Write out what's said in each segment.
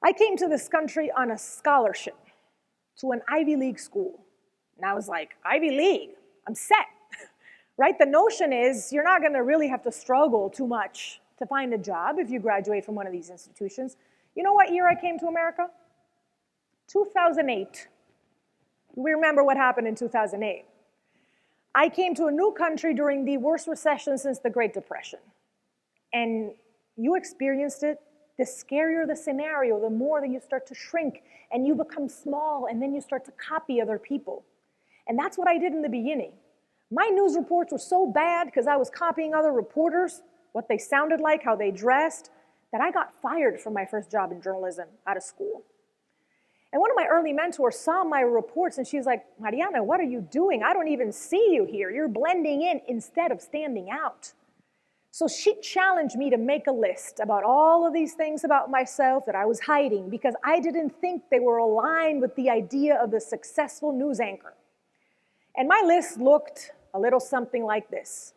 I came to this country on a scholarship to an Ivy League school. And I was like, Ivy League, I'm set, right? The notion is you're not gonna really have to struggle too much to find a job if you graduate from one of these institutions. You know what year I came to America? 2008. We remember what happened in 2008. I came to a new country during the worst recession since the Great Depression. And you experienced it. The scarier the scenario, the more that you start to shrink and you become small and then you start to copy other people. And that's what I did in the beginning. My news reports were so bad because I was copying other reporters, what they sounded like, how they dressed, that I got fired from my first job in journalism out of school. And one of my early mentors saw my reports and she's like, Mariana, what are you doing? I don't even see you here. You're blending in instead of standing out. So she challenged me to make a list about all of these things about myself that I was hiding because I didn't think they were aligned with the idea of the successful news anchor. And my list looked a little something like this.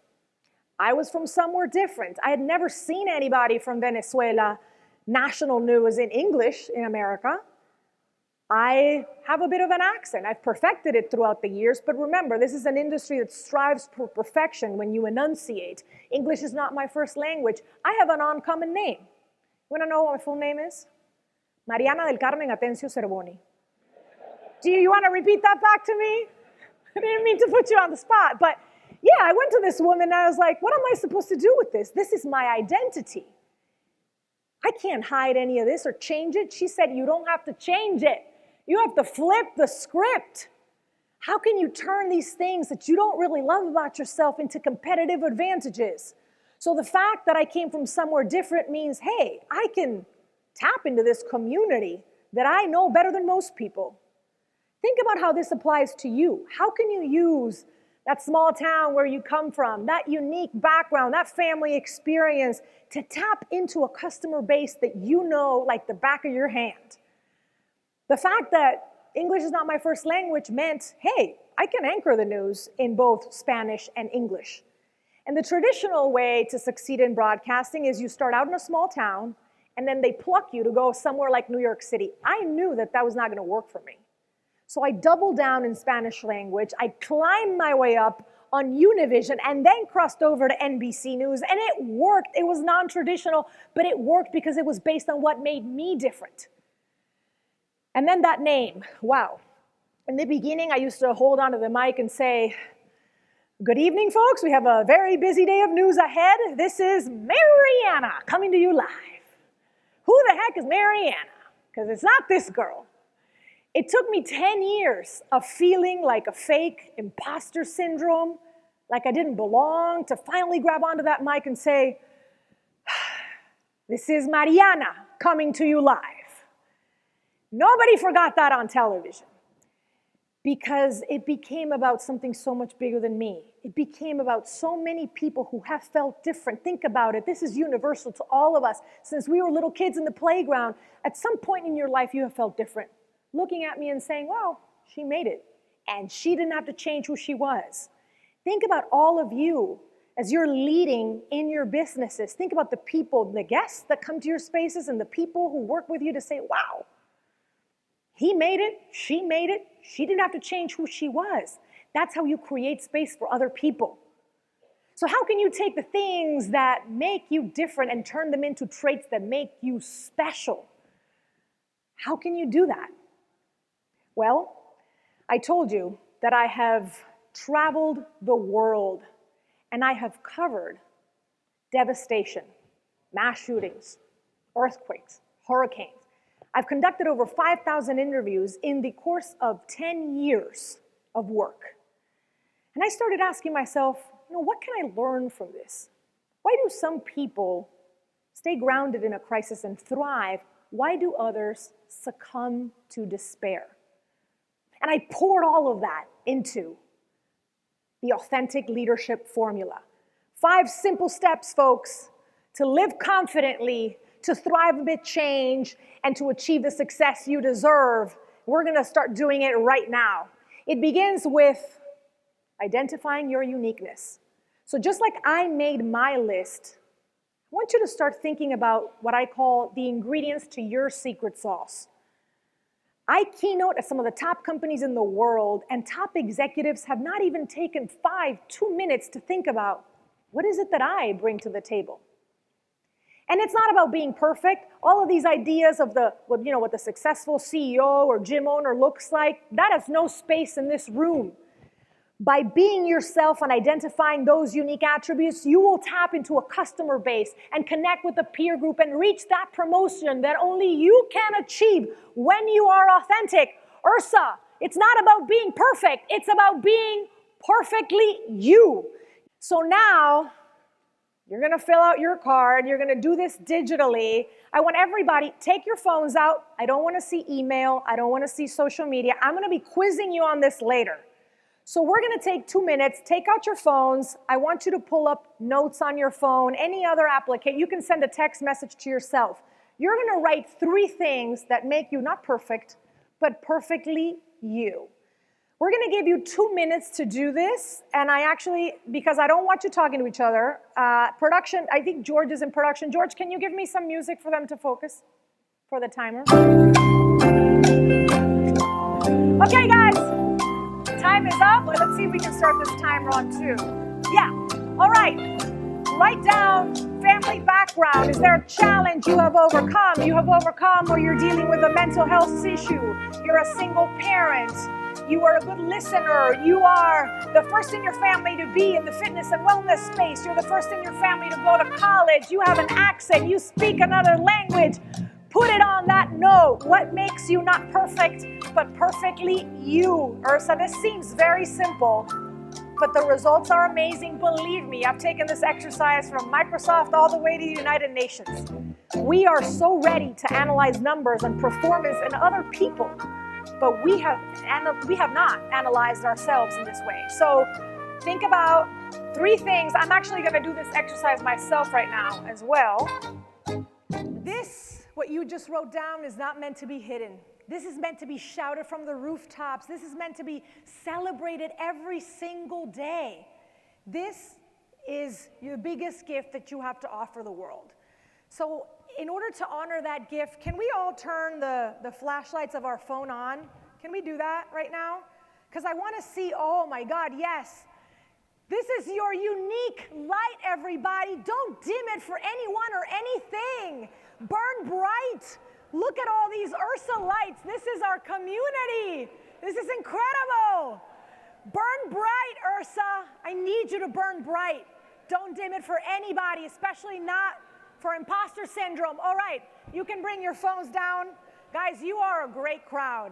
I was from somewhere different. I had never seen anybody from Venezuela, national news in English in America. I have a bit of an accent. I've perfected it throughout the years, but remember, this is an industry that strives for perfection when you enunciate. English is not my first language. I have an uncommon name. You want to know what my full name is? Mariana del Carmen Atencio Cervoni. Do you want to repeat that back to me? I didn't mean to put you on the spot, but yeah, I went to this woman and I was like, what am I supposed to do with this? This is my identity. I can't hide any of this or change it. She said, you don't have to change it. You have to flip the script. How can you turn these things that you don't really love about yourself into competitive advantages? So the fact that I came from somewhere different means, hey, I can tap into this community that I know better than most people. Think about how this applies to you. How can you use that small town where you come from, that unique background, that family experience to tap into a customer base that you know like the back of your hand? The fact that English is not my first language meant, hey, I can anchor the news in both Spanish and English. And the traditional way to succeed in broadcasting is you start out in a small town and then they pluck you to go somewhere like New York City. I knew that that was not going to work for me. So I doubled down in Spanish language. I climbed my way up on Univision and then crossed over to NBC News, and it worked. It was non-traditional, but it worked because it was based on what made me different. And then that name, wow. In the beginning, I used to hold onto the mic and say, good evening, folks. We have a very busy day of news ahead. This is Mariana coming to you live. Who the heck is Mariana? Because it's not this girl. It took me 10 years of feeling like a fake imposter syndrome, like I didn't belong, to finally grab onto that mic and say, this is Mariana coming to you live. Nobody forgot that on television because it became about something so much bigger than me. It became about so many people who have felt different. Think about it. This is universal to all of us. Since we were little kids in the playground, at some point in your life, you have felt different. Looking at me and saying, well, she made it. And she didn't have to change who she was. Think about all of you as you're leading in your businesses. Think about the people, the guests that come to your spaces and the people who work with you to say, wow, he made it, she didn't have to change who she was. That's how you create space for other people. So how can you take the things that make you different and turn them into traits that make you special? How can you do that? Well, I told you that I have traveled the world and I have covered devastation, mass shootings, earthquakes, hurricanes. I've conducted over 5,000 interviews in the course of 10 years of work. And I started asking myself, what can I learn from this? Why do some people stay grounded in a crisis and thrive? Why do others succumb to despair? And I poured all of that into the authentic leadership formula. 5 simple steps, folks, to live confidently, to thrive amid change, and to achieve the success you deserve. We're going to start doing it right now. It begins with identifying your uniqueness. So just like I made my list, I want you to start thinking about what I call the ingredients to your secret sauce. I keynote at some of the top companies in the world, and top executives have not even taken 2 minutes to think about, what is it that I bring to the table? And it's not about being perfect. All of these ideas of what the successful CEO or gym owner looks like, that has no space in this room. By being yourself and identifying those unique attributes, you will tap into a customer base and connect with a peer group and reach that promotion that only you can achieve when you are authentic. Ursa, it's not about being perfect. It's about being perfectly you. So now, you're going to fill out your card. You're going to do this digitally. I want everybody, take your phones out. I don't want to see email. I don't want to see social media. I'm going to be quizzing you on this later. So we're going to take 2 minutes. Take out your phones. I want you to pull up notes on your phone, any other application. You can send a text message to yourself. You're going to write 3 things that make you not perfect, but perfectly you. We're going to give you 2 minutes to do this, and I actually, because I don't want you talking to each other, production, I think George is in production. George, can you give me some music for them to focus for the timer? Okay, guys, time is up. Let's see if we can start this timer on 2. Yeah, all right. Write down family background. Is there a challenge you have overcome? You have overcome, or you're dealing with a mental health issue. You're a single parent. You are a good listener. You are the first in your family to be in the fitness and wellness space. You're the first in your family to go to college. You have an accent. You speak another language. Put it on that note. What makes you not perfect, but perfectly you? Ursa, this seems very simple, but the results are amazing. Believe me, I've taken this exercise from Microsoft all the way to the United Nations. We are so ready to analyze numbers and performance in other people, but we have not analyzed ourselves in this way. So think about 3 things. I'm actually going to do this exercise myself right now as well. This, what you just wrote down, is not meant to be hidden. This is meant to be shouted from the rooftops. This is meant to be celebrated every single day. This is your biggest gift that you have to offer the world. So in order to honor that gift, can we all turn the flashlights of our phone on? Can we do that right now? Because I want to see, oh my God, yes. This is your unique light, everybody. Don't dim it for anyone or anything. Burn bright. Look at all these Ursa lights. This is our community. This is incredible. Burn bright, Ursa. I need you to burn bright. Don't dim it for anybody, especially not for imposter syndrome. All right, you can bring your phones down. Guys, you are a great crowd.